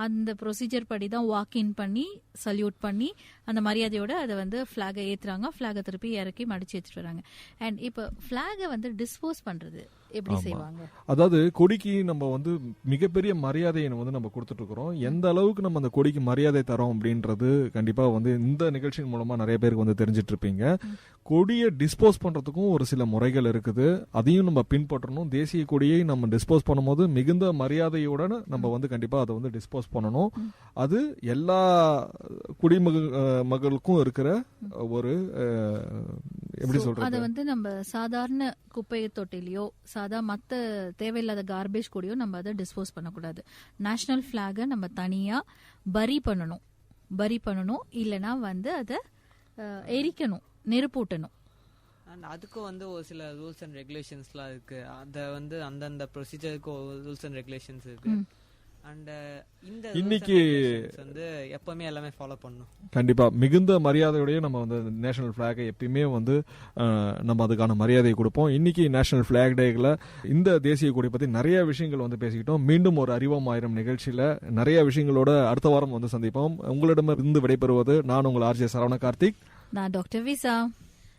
அந்த ப்ரொசீஜர் படி தான் வாக் இன் பண்ணி சல்யூட் பண்ணி அந்த மரியாதையோட அதை வந்து ஃபிளாகை ஏத்துறாங்க. ஃபிளாகை திருப்பி இறக்கி மடிச்சு ஏற்றிட்டு வராங்க. அண்ட் இப்போ ஃபிளாகை வந்து டிஸ்போஸ் பண்றது எப்படி செய்வாங்க? அதாவது கொடிக்கு நம்ம வந்து மிகப்பெரிய மரியாதையை வந்து நம்ம கொடுத்துட்டு இருக்கிறோம். எந்த அளவுக்கு நம்ம அந்த கொடிக்கு மரியாதை தரோம் அப்படின்றது கண்டிப்பா வந்து இந்த நிகழ்ச்சியின் மூலமா நிறைய பேருக்கு வந்து தெரிஞ்சிட்டு இருப்பீங்க. கொடியை டிஸ்போஸ் பண்றதுக்கும் ஒரு சில முறைகள் இருக்குது, அதையும் நம்ம பின்பற்றணும். தேசிய கொடியை நம்ம டிஸ்போஸ் பண்ணும்போது மிகுந்த மரியாதையோட நம்ம வந்து கண்டிப்பா அதை வந்து டிஸ்போஸ் பண்ணணும். அது எல்லா குடிமகளுக்கும் இருக்கிற ஒரு எப்படி சொல்றது, அதை வந்து நம்ம சாதாரண குப்பை தொட்டிலையோ மத்த தேவையில்லாத கார்பேஜ் கூடயோ நம்ம அதை டிஸ்போஸ் பண்ணக்கூடாது. நேஷனல் பிளாக நம்ம தனியா பரி பண்ணணும், இல்லைன்னா வந்து அதை எரிக்கணும், நெருப்பூட்டணும். அண்ட் அதுக்கும் வந்து ஒரு சில ரூல்ஸ் அண்ட் ரெகுலேஷன்ஸ்லாம் இருக்கு. அதை வந்து அந்தந்த ப்ரொசீஜருக்கு ரூல்ஸ் அண்ட் ரெகுலேஷன்ஸ் இருக்கு. அண்ட் இந்த இன்னைக்கு வந்து எப்பவுமே எல்லாமே ஃபாலோ பண்ணணும். கண்டிப்பா மிகுந்த மரியாதையோடய நம்ம வந்து நேஷனல் பிளாகை எப்பயுமே வந்து நம்ம அதுக்கான மரியாதையை கொடுப்போம். இன்னைக்கு நேஷனல் பிளாக் டேல இந்த தேசிய கொடி பத்தி நிறைய விஷயங்கள் வந்து பேசிக்கிட்டோம். மீண்டும் ஒரு அறிவோம் ஆயிரம் நிகழ்ச்சியில நிறைய விஷயங்களோட அடுத்த வாரம் வந்து சந்திப்போம். உங்களிடமிருந்து விடைபெறுவது நான் உங்கள் ஆர்ஜே சரவண கார்த்திக், நான் டாக்டர் விசா,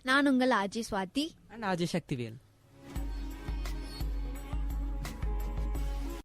நான் உங்கள் RJ Swathi and RJ Sakthivel.